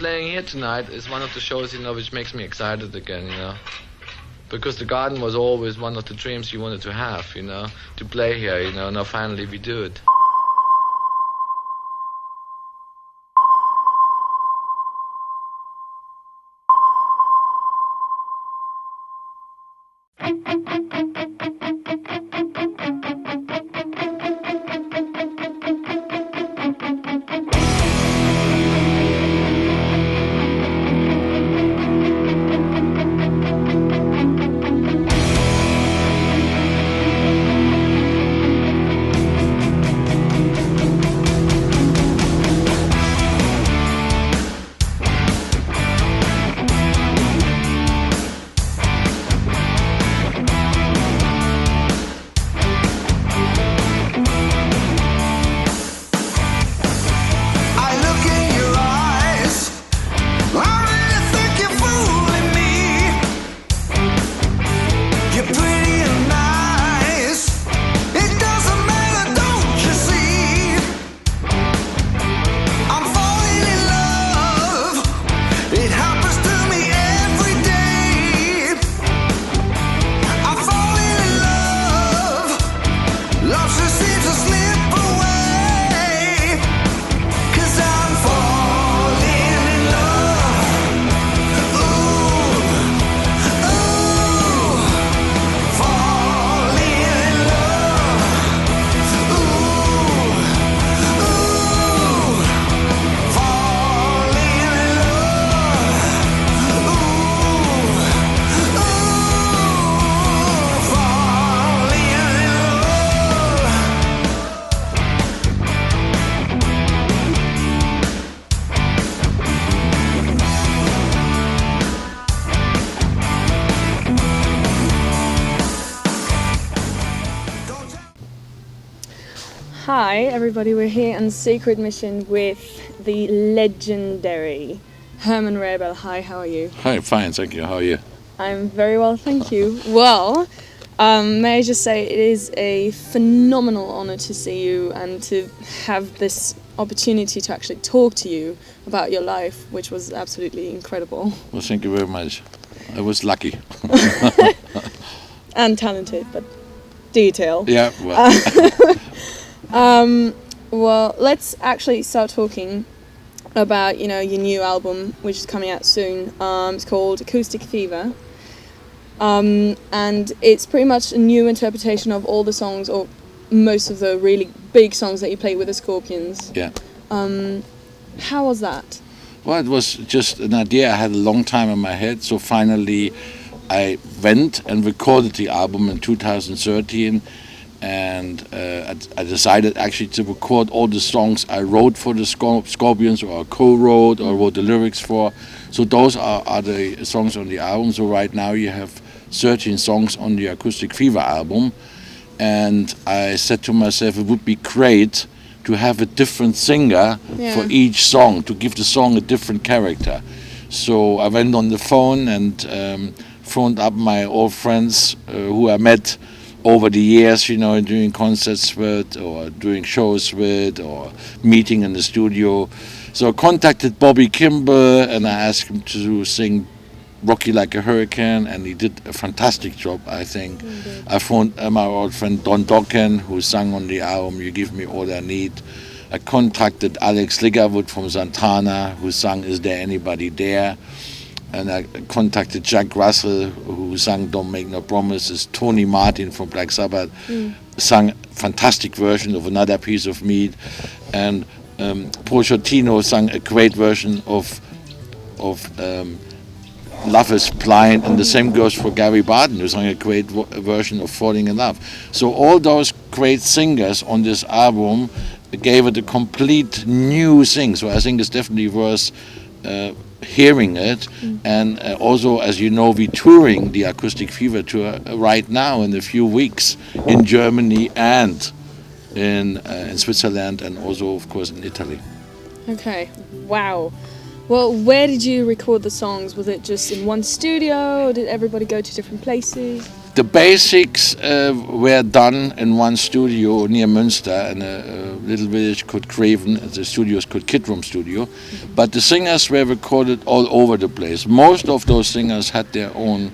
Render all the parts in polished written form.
playing here tonight is one of the shows, which makes me excited again, because the garden was always one of the dreams you wanted to have, to play here, now finally we do it. Hi everybody, we're here on Secret Mission with the legendary Herman Rarebell. Hi, how are you? Hi, fine, thank you. How are you? I'm very well, thank you. Well, may I just say it is a phenomenal honor to see you and to have this opportunity to actually talk to you about your life, which was absolutely incredible. Well, thank you very much. I was lucky. And talented, but detailed. Yeah, well. Well, let's actually start talking about, your new album, which is coming out soon. It's called Acoustic Fever. And it's pretty much a new interpretation of all the songs, or most of the really big songs that you played with the Scorpions. Yeah. How was that? Well, it was just an idea I had a long time in my head, so finally I went and recorded the album in 2013, and I decided actually to record all the songs I wrote for the Scorpions, or co-wrote, or wrote the lyrics for. So those are the songs on the album. So right now you have 13 songs on the Acoustic Fever album, and I said to myself it would be great to have a different singer for each song, to give the song a different character. So I went on the phone and phoned up my old friends who I met over the years, doing concerts with, or doing shows with, or meeting in the studio. So I contacted Bobby Kimball and I asked him to sing Rock You Like a Hurricane, and he did a fantastic job, I think. Mm-hmm. I phoned my old friend Don Dokken, who sang on the album You Give Me All I Need. I contacted Alex Liggerwood from Santana, who sang Is There Anybody There? And I contacted Jack Russell, who sang Don't Make No Promises. Tony Martin from Black Sabbath sang a fantastic version of Another Piece of Meat. And Paul Shortino sang a great version of Love is Blind, and the same goes for Gary Barton, who sang a great version of Falling in Love. So all those great singers on this album gave it a complete new thing. So I think it's definitely worth hearing it. And also, as you know, we're touring the Acoustic Fever tour right now in a few weeks in Germany and in Switzerland, and also, of course, in Italy. Okay, wow. Well, where did you record the songs? Was it just in one studio, or did everybody go to different places? The basics were done in one studio near Münster in a little village called Craven. The studio is called Kid Room Studio. But the singers were recorded all over the place. Most of those singers had their own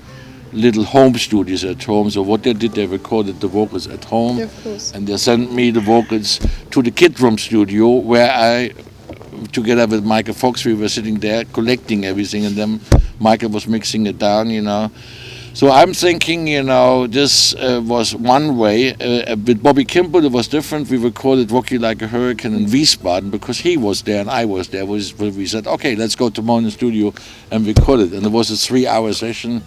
little home studios at home. So what they did, they recorded the vocals at home. Yeah, of course. And they sent me the vocals to the Kid Room Studio, where I, together with Michael Fox, we were sitting there collecting everything, and then Michael was mixing it down, you know. So I'm thinking, you know, this was one way. With Bobby Kimball, it was different. We recorded Rock You Like a Hurricane in Wiesbaden because he was there and I was there. We said, okay, let's go tomorrow in the studio and record it. And it was a 3-hour session.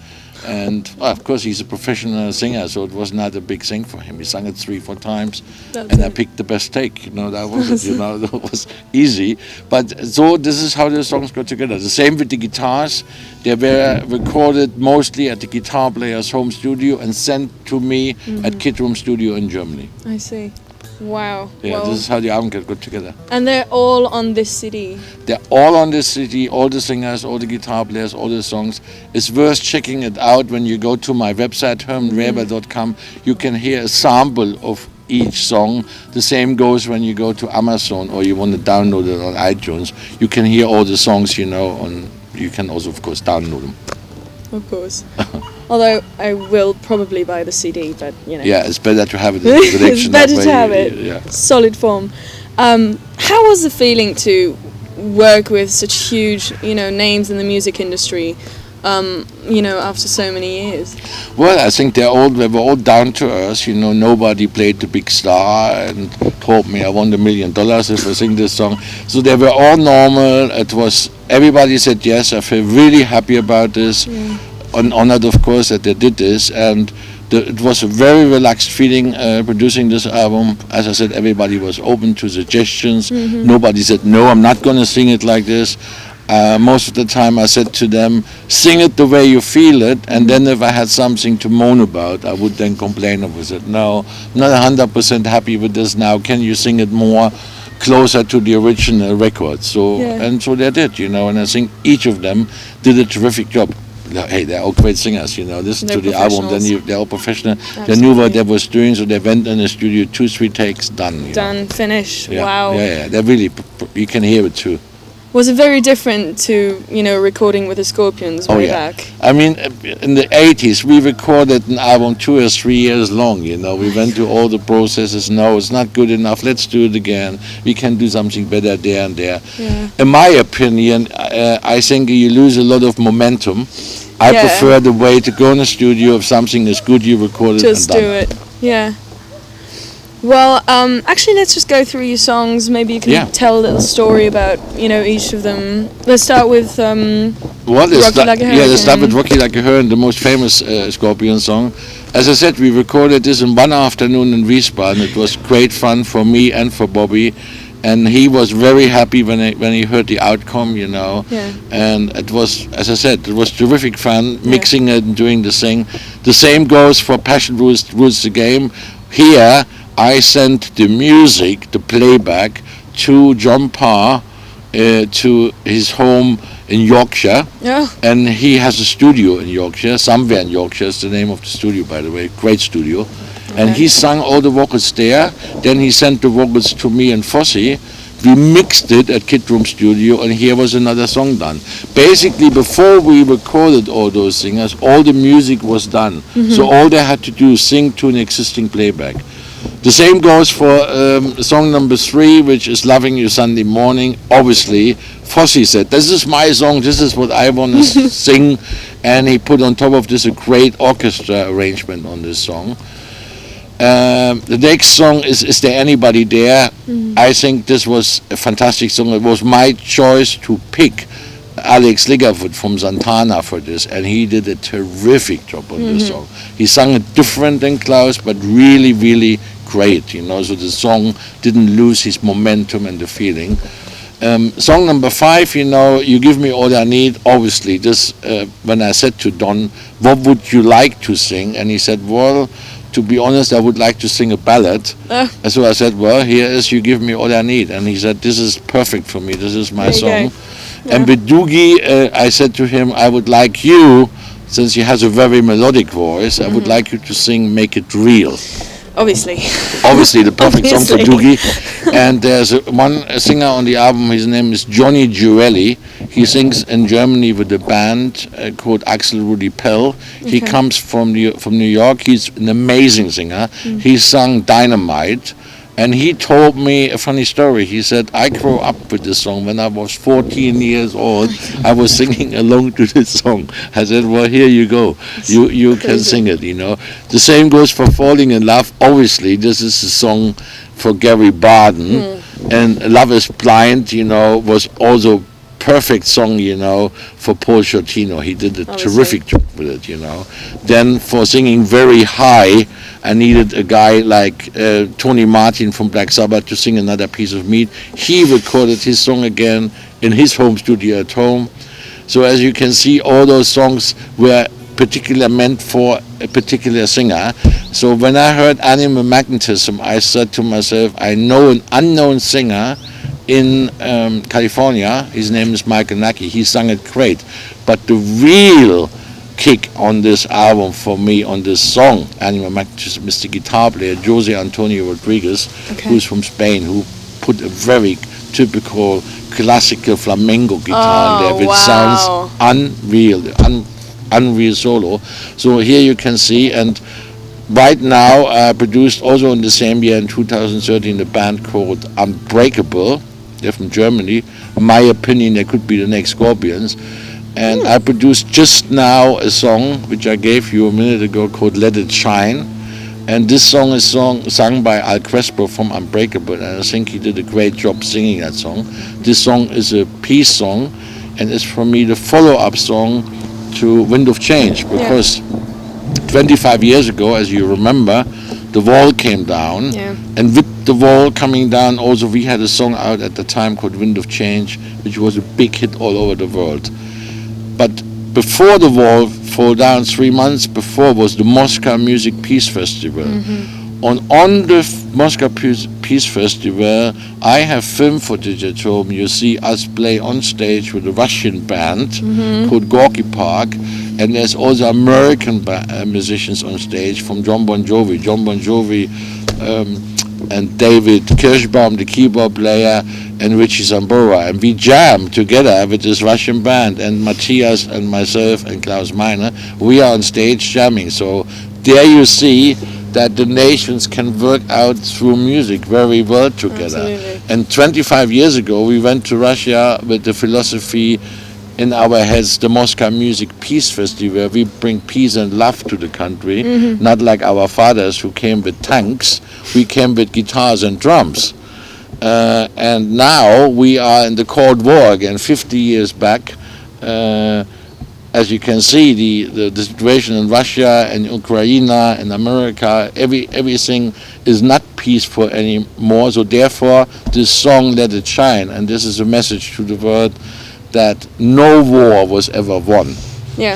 And well, of course, he's a professional singer, so it was not a big thing for him. He sang it 3-4 times, and I picked the best take. You know, that was it. You know, that was easy. But so this is how the songs got together. The same with the guitars. They were recorded mostly at the guitar player's home studio and sent to me at Kid Room Studio in Germany. I see. Wow. Yeah, well, this is how the album got together. and they're all on this CD. They're all on this CD, all the singers, all the guitar players, all the songs. It's worth checking it out when you go to my website, hermanrarebell.com. You can hear a sample of each song. The same goes when you go to Amazon or you want to download it on iTunes. You can hear all the songs, you know, you can also, of course, download them. Of course. Although I will probably buy the CD, but you know. Yeah, it's better to have it in the collection. It's better that to way have it. Yeah. Solid form. How was the feeling to work with such huge, you know, names in the music industry, you know, after so many years? Well, I think they were all down to earth. You know, nobody played the big star and told me I won $1 million if I sing this song. So they were all normal. Everybody said yes. I feel really happy about this. Yeah. Honored, of course, that they did this, and it was a very relaxed feeling producing this album. As I said, everybody was open to suggestions. Nobody said, no, I'm not going to sing it like this. Most of the time I said to them, sing it the way you feel it, and then if I had something to moan about, I would then complain. I said, no, I'm not 100% happy with this now. Can you sing it more closer to the original record? And so they did, you know, and I think each of them did a terrific job. Hey, they're all great singers, you know. Listen to the album, they're all professional. Absolutely. They knew what they was doing, so they went in the studio, 2-3 takes, done. Done, finished. Yeah. Wow. Yeah, they're really, you can hear it too. Was it very different to, you know, recording with the Scorpions way back? I mean, in the 80s, we recorded an album 2 or 3 years long, you know. We went through all the processes. No, it's not good enough. Let's do it again. We can do something better there and there. Yeah. In my opinion, I think you lose a lot of momentum. I prefer the way to go in the studio. If something is good, you record it Just and do it. Yeah. Well, actually, let's just go through your songs. Maybe you can tell a little story about, you know, each of them. Let's start with Rock You Like a Hurricane. Yeah, let's start with Rock You Like a Hurricane, the most famous Scorpion song. As I said, we recorded this in one afternoon in Wiesbaden. It was great fun for me and for Bobby. And he was very happy when he heard the outcome, you know. Yeah. And it was, as I said, it was terrific fun, mixing it and doing the thing. The same goes for Passion Rules the Game. Here, I sent the music, the playback, to John Parr, to his home in Yorkshire. Oh. And he has a studio in Yorkshire, somewhere in Yorkshire is the name of the studio, by the way, great studio. And he sang all the vocals there. Then he sent the vocals to me and Fosse. We mixed it at Kid Room Studio, and here was another song done. Basically, before we recorded all those singers, all the music was done. So all they had to do is sing to an existing playback. The same goes for song number 3, which is Loving You Sunday Morning. Obviously, Fosse said, this is my song, this is what I want to sing. And he put on top of this a great orchestra arrangement on this song. The next song is There Anybody There? I think this was a fantastic song. It was my choice to pick Alex Liggerfoot from Santana for this, and he did a terrific job on this song. He sang it different than Klaus, but really, really great, you know, so the song didn't lose his momentum and the feeling. Song number 5, you know, You Give Me All I Need. Obviously, this, when I said to Don, what would you like to sing? And he said, well, to be honest, I would like to sing a ballad. And so I said, well, here is You Give Me All I Need. And he said, this is perfect for me. This is my song. Yeah. And with Doogie, I said to him, I would like you since he has a very melodic voice, I would like you to sing "Make It Real." Obviously. Obviously, the perfect song for Obviously. Doogie. And there's one singer on the album. His name is Johnny Giuelli. He sings in Germany with a band called Axel Rudi Pell. He comes from New York. He's an amazing singer. He sung Dynamite. And he told me a funny story. He said, I grew up with this song. When I was 14 years old, I was singing along to this song. I said, well, here you go. You can sing it, you know. The same goes for Falling in Love. Obviously, this is a song for Gary Barden. And Love is Blind, you know, was also perfect song, you know, for Paul Shortino. He did a terrific job with it, you know. Then for singing very high, I needed a guy like Tony Martin from Black Sabbath to sing Another Piece of Meat. He recorded his song again in his home studio at home. So as you can see, all those songs were particularly meant for a particular singer. So when I heard Animal Magnetism, I said to myself, I know an unknown singer in California. His name is Michael Naki. He sang it great. But the real kick on this album for me, on this song, Animal Magnetism, is the guitar player Jose Antonio Rodriguez, who's from Spain, who put a very typical classical flamenco guitar in there, which sounds unreal, unreal solo. So here you can see, and right now I produced also in the same year in 2013 a band called Unbreakable. They're from Germany. In my opinion, they could be the next Scorpions. And I produced just now a song which I gave you a minute ago called Let It Shine. And this song is sung by Al Crespo from Unbreakable, and I think he did a great job singing that song. This song is a peace song, and it's for me the follow-up song to Wind of Change, because 25 years ago, as you remember, the wall came down, and with the wall coming down also we had a song out at the time called Wind of Change, which was a big hit all over the world. But before the wall fell down, 3 months before, was the Moscow Peace Festival. On the Moscow Peace Festival, I have film footage at home. You see us play on stage with a Russian band called Gorky Park, and there's also American musicians on stage from John Bon Jovi, and David Kirschbaum, the keyboard player, and Richie Zambora, and we jammed together with this Russian band, and Matthias and myself and Klaus Meiner, we are on stage jamming. So there you see that the nations can work out through music very well together. Absolutely. And 25 years ago we went to Russia with the philosophy in our heads, the Moscow Peace Festival. We bring peace and love to the country, not like our fathers who came with tanks. We came with guitars and drums. And now we are in the Cold War again, 50 years back. As you can see, the situation in Russia and Ukraine and America, everything is not peaceful anymore. So therefore, this song, Let It Shine, and this is a message to the world that no war was ever won.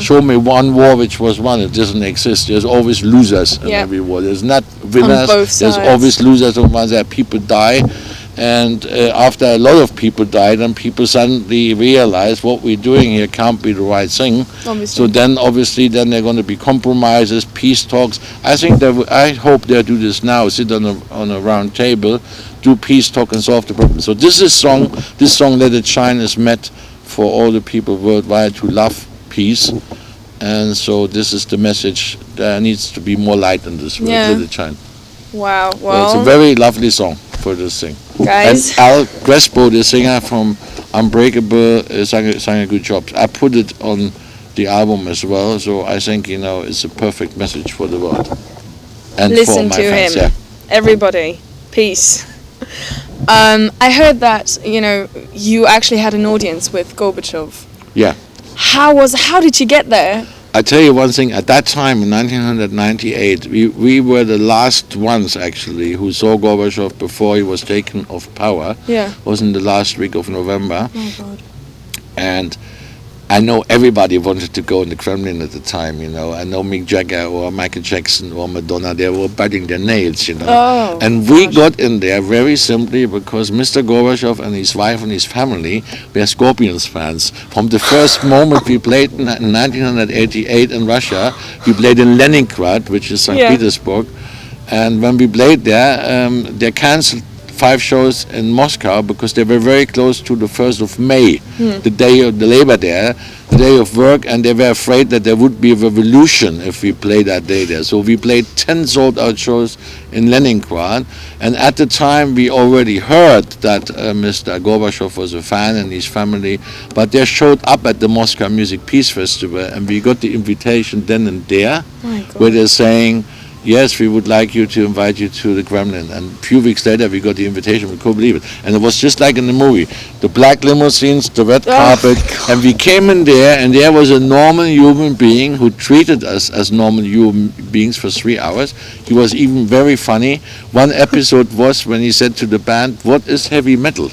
Show me one war which was won. It doesn't exist. There's always losers in every war. There's not winners. On both sides. There's always losers on one side. People die. And after a lot of people died, and people suddenly realize what we're doing here can't be the right thing. Obviously. So then, obviously, then there are going to be compromises, peace talks. I think I hope they'll do this now. Sit on a round table, do peace talk, and solve the problem. So this song, Let It Shine, is meant for all the people worldwide who love peace. And so this is the message. There needs to be more light in this world. Let it shine. Wow. Well, so it's a very lovely song for this thing. Guys. And Al Crespo, the singer from Unbreakable, sang a good job. I put it on the album as well, so I think, it's a perfect message for the world. And listen for my to fans, him. Everybody, peace. I heard that, you actually had an audience with Gorbachev. Yeah. How did you get there? I tell you one thing, at that time in 1998, we were the last ones actually who saw Gorbachev before he was taken off power. Yeah. It was in the last week of November. Oh God. And I know everybody wanted to go in the Kremlin at the time, you know. I know Mick Jagger or Michael Jackson or Madonna, they were biting their nails, you know. Oh, and we got in there very simply because Mr. Gorbachev and his wife and his family were Scorpions fans. From the first moment we played in 1988 in Russia, we played in Leningrad, which is St. Petersburg. And when we played there, they cancelled 5 shows in Moscow because they were very close to the 1st of May, the day of the Labor Day, the day of work, and they were afraid that there would be a revolution if we played that day there. So we played 10 sold-out shows in Leningrad, and at the time we already heard that Mr. Gorbachev was a fan and his family, but they showed up at the Moscow Peace Festival, and we got the invitation then and there, where they're saying, yes, we would like you to invite you to the Kremlin. And a few weeks later, we got the invitation. We couldn't believe it. And it was just like in the movie. The black limousines, the red carpet. And we came in there, and there was a normal human being who treated us as normal human beings for 3 hours. He was even very funny. One episode was when he said to the band, "What is heavy metal?"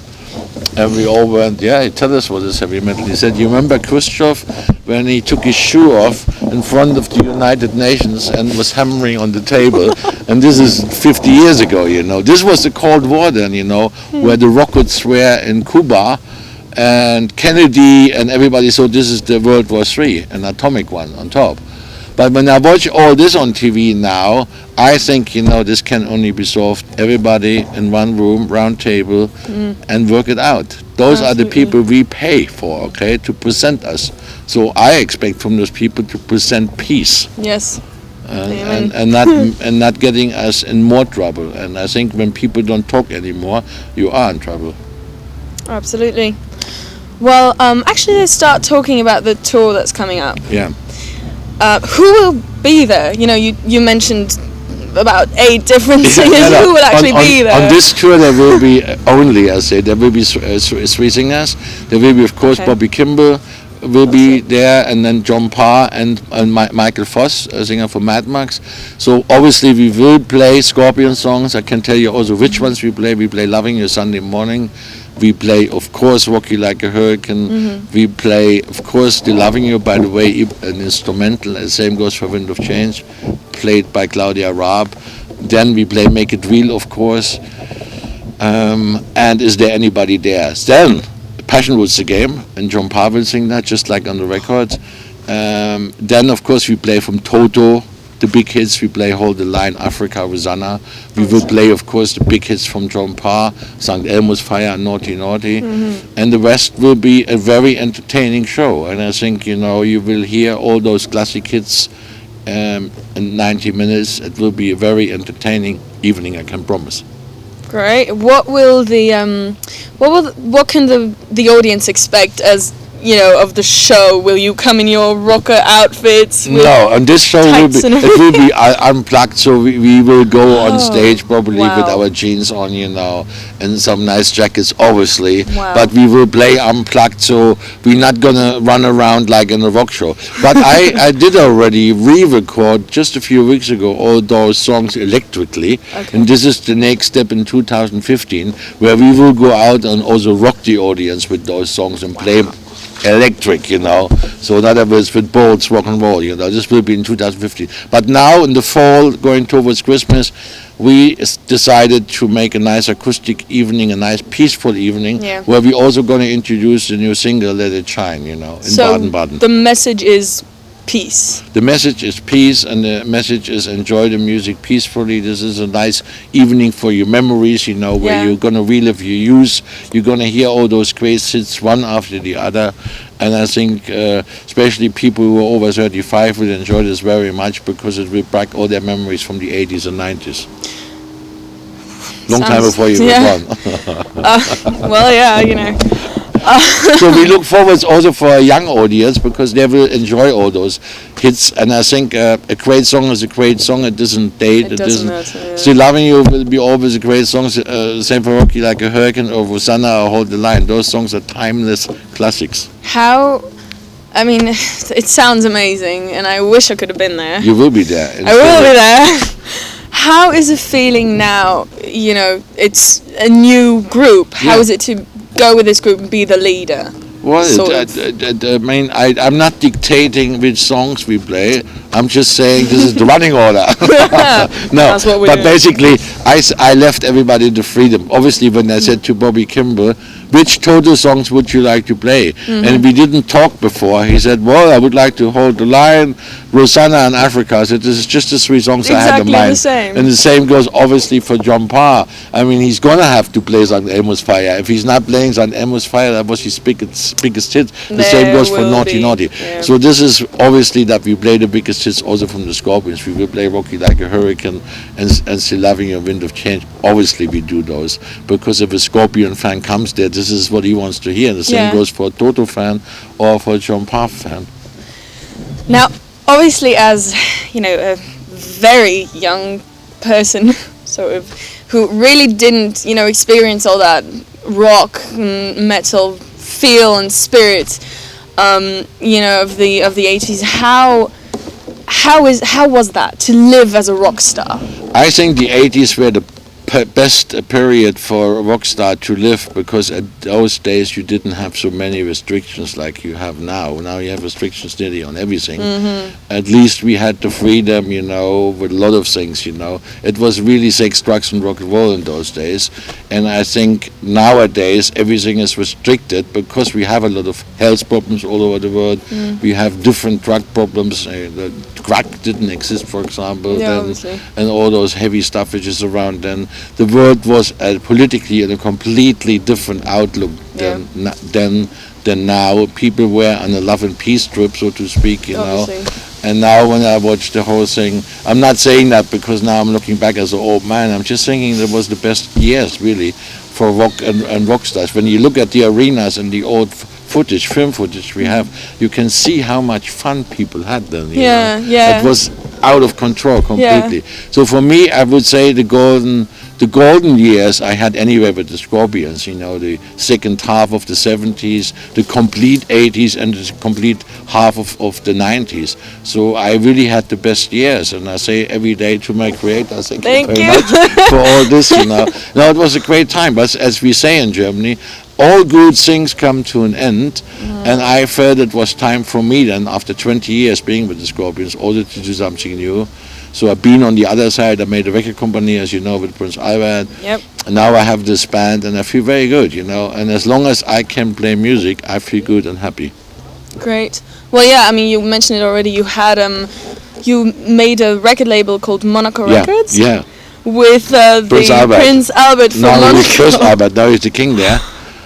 And we all went, yeah, tell us what is heavy metal. He said, you remember Khrushchev when he took his shoe off in front of the United Nations and was hammering on the table? And this is 50 years ago, you know. This was the Cold War then, you know, where the rockets were in Cuba and Kennedy and everybody. So this is the World War III, an atomic one on top. But when I watch all this on TV now, I think, you know, this can only be solved everybody in one room, round table, and work it out. Those are the people we pay for, okay, to present us. So I expect from those people to present peace. Yes. And not getting us in more trouble. And I think when people don't talk anymore, you are in trouble. Absolutely. Well, actually, let's start talking about the tour that's coming up. Yeah. Who will be there? You know, you mentioned about 8 different singers. Who will actually be there? On this tour, there will be only, I say, there will be 3 singers. There will be, of course, Bobby Kimball will be there, and then John Parr and Michael Voss, a singer for Mad Max. So obviously we will play Scorpion songs. I can tell you also which ones we play. We play Loving You Sunday Morning. We play, of course, Rock You Like a Hurricane. We play, of course, Still Loving You, by the way, an instrumental. The same goes for Wind of Change, played by Claudia Raab. Then we play Make It Real, of course. And Is There Anybody There? Then Passion Wood's the Game, and John Parr will sing that, just like on the records. Then, of course, we play from Toto, the big hits. We play Hold the Line, Africa, Rosanna. We will play, of course, the big hits from John Parr, St. Elmo's Fire, Naughty Naughty. And the rest will be a very entertaining show. And I think, you know, you will hear all those classic hits in 90 minutes. It will be a very entertaining evening, I can promise. Great. What will what can the audience expect as, you know, of the show? Will you come in your rocker outfits? No, on this show it will be unplugged, so we will go on stage probably with our jeans on, you know, and some nice jackets, obviously. But we will play unplugged, so we're not gonna run around like in a rock show. But I did already re-record just a few weeks ago all those songs electrically, and this is the next step in 2015, where we will go out and also rock the audience with those songs and play electric, you know. So in other words, with bolts, rock and roll, you know. This will be in 2015. But now in the fall, going towards Christmas, we decided to make a nice acoustic evening, a nice peaceful evening, where we also going to introduce the new single, Let It Shine, you know, in Baden-Baden. The message is peace. The message is peace, and the message is enjoy the music peacefully. This is a nice evening for your memories, you know, where you're going to relive your youth. You're going to hear all those great hits one after the other. And I think especially people who are over 35 will enjoy this very much, because it will bring all their memories from the 80s and 90s. Long time before you were born. Well, yeah, you know. So we look forward also for a young audience, because they will enjoy all those hits. And I think a great song is a great song. It doesn't date. It doesn't matter. Still Loving You will be always a great song. Same for Rock You Like a Hurricane or Rosanna or Hold the Line. Those songs are timeless classics. I mean, it sounds amazing, and I wish I could have been there. You will be there. I will be there. How is it feeling now? You know, it's a new group. How is it to go with this group and be the leader? Well, sort of. I mean, I'm not dictating which songs we play. I'm just saying this is the running order. No, That's what we're but doing. basically, I left everybody the freedom. Obviously, when I said to Bobby Kimball, which Toto songs would you like to play? And we didn't talk before. He said, well, I would like to Hold the Line, Rosanna and Africa. I said, this is just the three songs I had in Exactly mind. the same. And the same goes obviously for John Parr. I mean, he's going to have to play St. Elmo's Fire. If he's not playing St. Elmo's Fire, that was his biggest hit. The same There goes for will Naughty be, Naughty. yeah. So this is obviously that we play the biggest hits also from the Scorpions. We will play Rocky Like a Hurricane and Still Loving You, Wind of Change. Obviously we do those, because if a Scorpion fan comes there, this is what he wants to hear. The same Yeah. goes for a Toto fan or for a John Parr fan. Now, obviously, as you know, a very young person, sort of, who really didn't, you know, experience all that rock and metal feel and spirit, you know, of the 80s. How was that to live as a rock star? I think the 80s were the best period for a rock star to live, because at those days you didn't have so many restrictions like you have now. Now you have restrictions nearly on everything. At least we had the freedom, you know, with a lot of things, you know. It was really sex, drugs and rock and roll in those days. And I think nowadays everything is restricted because we have a lot of health problems all over the world. We have different drug problems. The crack didn't exist, for example, Yeah, then, obviously. and all those heavy stuff which is around then. The world was politically in a completely different outlook than now. People were on a love and peace trip, so to speak, you know. Obviously. And now when I watch the whole thing, I'm not saying that because now I'm looking back as an old man. I'm just thinking that was the best years, really, for rock and rock stars. When you look at the arenas and the old film footage we have, you can see how much fun people had then. You know? Yeah. It was out of control completely. So for me, I would say the golden years I had anyway with the Scorpions, you know, the second half of the 70s, the complete 80s and the complete half of the 90s. So I really had the best years, and I say every day to my creator, thank you very much for all this, you know. No, it was a great time, but as we say in Germany, all good things come to an end, and I felt it was time for me then, after 20 years being with the Scorpions, also to do something new. So I've been on the other side. I made a record company, as you know, with Prince Albert. Yep. And now I have this band, and I feel very good, you know. And as long as I can play music, I feel good and happy. Great. Well, yeah. I mean, you mentioned it already. You had you made a record label called Mosocw Records. Yeah. With Prince Albert. Prince Albert from Now he's Monaco. Prince Albert. Now he's the king there.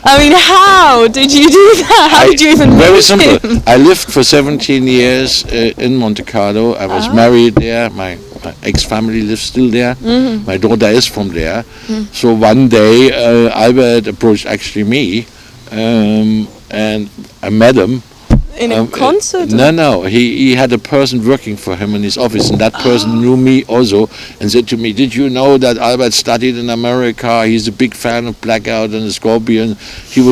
I mean, how did you do that? How did you even Very meet simple. him? I lived for 17 years in Monte Carlo. I was married there. My ex-family lives still there. My daughter is from there. So one day Albert approached actually me, and I met him. In a concert? No. He had a person working for him in his office, and that person knew me also, and said to me, "Did you know that Albert studied in America? He's a big fan of Blackout and the Scorpion. He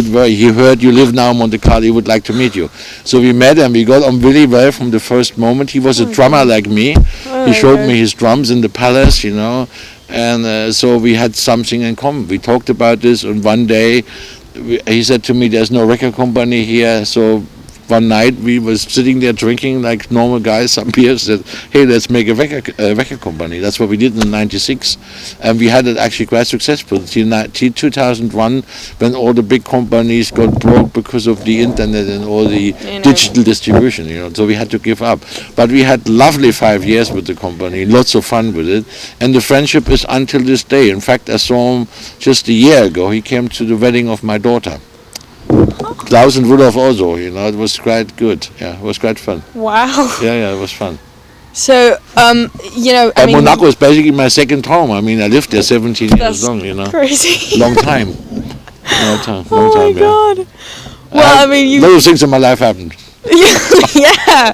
heard you live now in Monte Carlo. He would like to meet you." So we met, and we got on really well from the first moment. He was a drummer like me. He showed me his drums in the palace, you know, and so we had something in common. We talked about this, and one day he said to me, "There's no record company here," so one night we was sitting there drinking like normal guys, some beers, said, "Hey, let's make a record company." That's what we did in '96, and we had it actually quite successful till 2001, when all the big companies got broke because of the internet and all the digital distribution, you know. So we had to give up. But we had lovely 5 years with the company, lots of fun with it, and the friendship is until this day. In fact, I saw him just a year ago. He came to the wedding of my daughter. Klaus and Rudolph also, you know, it was quite good. Yeah, it was quite fun. Wow. Yeah, it was fun. So, you know, I mean, Monaco is basically my second home. I mean, I lived there 17 years that's long, you know. crazy. Long time. Long time, Oh my yeah. God. Well, I mean, A you. lot of things in my life happened. yeah.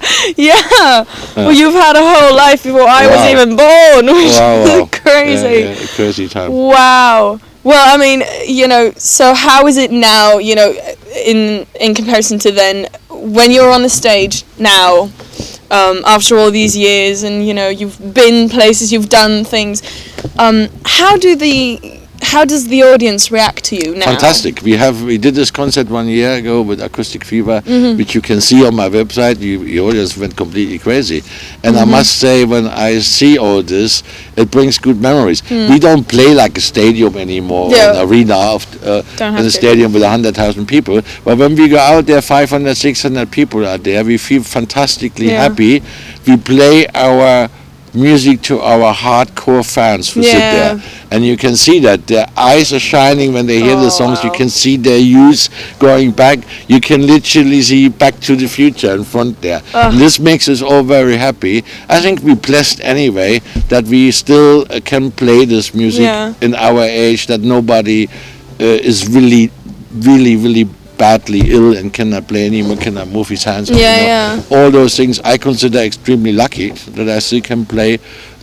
Well, you've had a whole life before I was Wow. even born, which Wow. is crazy. Yeah, crazy time. Wow. Well, I mean, you know, so how is it now, you know, in comparison to then, when you're on the stage now, after all these years, and, you know, you've been places, you've done things, how how does the audience react to you now? Fantastic. We did this concert 1 year ago with Acoustic Fever, which you can see on my website. The audience went completely crazy. And I must say, when I see all this, it brings good memories. We don't play like a stadium anymore, Yeah. an arena in a stadium with 100,000 people. But when we go out there, 500, 600 people are there. We feel fantastically happy. We play our music to our hardcore fans who sit there, and you can see that their eyes are shining when they hear the songs. You can see their youth going back. You can literally see Back to the Future in front there. This makes us all very happy. I think we're blessed anyway that we still can play this music in our age, that nobody is really badly ill and cannot play anymore, cannot move his hands anymore. All those things I consider extremely lucky that I still can play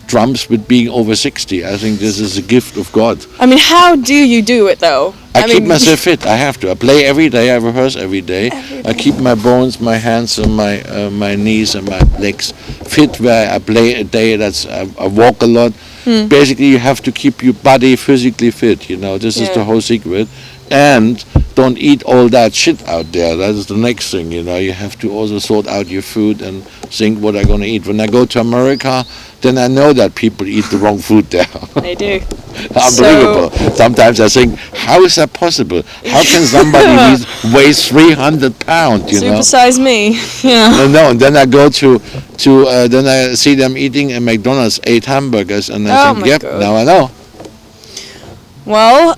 drums with being over 60. I think this is a gift of God. I mean, how do you do it though? I keep myself fit. I have to. I play every day. I rehearse every day. I keep my bones, my hands, and my knees and my legs fit. Where I play a day, I walk a lot. Basically, you have to keep your body physically fit. You know, this is the whole secret. And don't eat all that shit out there. That is the next thing, you know. You have to also sort out your food and think what I'm going to eat. When I go to America, then I know that people eat the wrong food there. They do. Unbelievable. Sometimes I think, how is that possible? How can somebody weigh 300 pounds, you know? Supersize me. Yeah. No, and then I go to then I see them eating at McDonald's 8 hamburgers, and I think, yep, God. now I know. Well,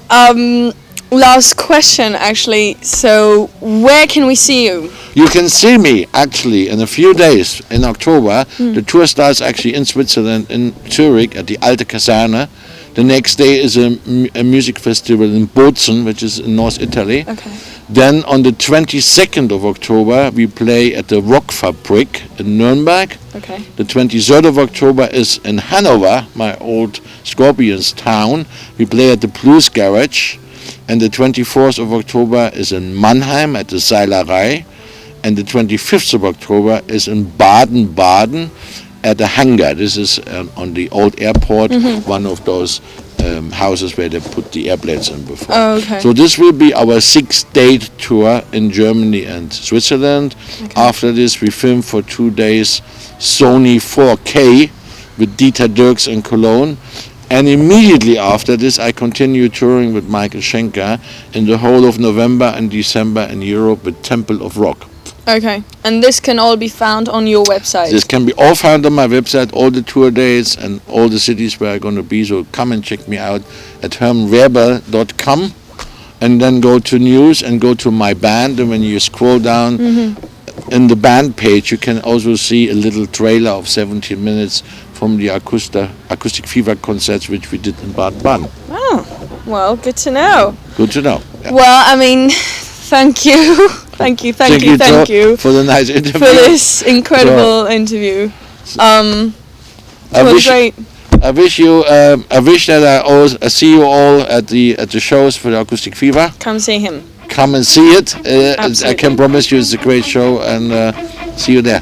last question actually. So, where can we see you? You can see me actually in a few days in October. The tour starts actually in Switzerland, in Zurich at the Alte Kaserne. The next day is a music festival in Bozen, which is in North Italy. Okay. Then on the 22nd of October we play at the Rockfabrik in Nuremberg. Okay. The 23rd of October is in Hanover, my old Scorpions town. We play at the Blues Garage. And the 24th of October is in Mannheim at the Seilerei. And the 25th of October is in Baden-Baden at the hangar. This is on the old airport, one of those houses where they put the airplanes in before. Oh, okay. So this will be our 6-day tour in Germany and Switzerland. Okay. After this, we film for 2 days Sony 4K with Dieter Dirks in Cologne. And immediately after this, I continue touring with Michael Schenker in the whole of November and December in Europe with Temple of Rock. Okay. And this can all be found on your website? This can be all found on my website, all the tour dates and all the cities where I'm going to be. So come and check me out at hermanrarebell.com, and then go to news and go to my band. And when you scroll down in the band page, you can also see a little trailer of 17 minutes from the Acoustic Fever concerts which we did in Baden-Baden. Oh, well, good to know. Good to know. Yeah. Well, I mean, thank you. Thank you for the nice interview. For this incredible interview. It was great. I wish that I see you all at the shows for the Acoustic Fever. Come see him. Come and see it. I Absolutely. can promise you it's a great show, and see you there.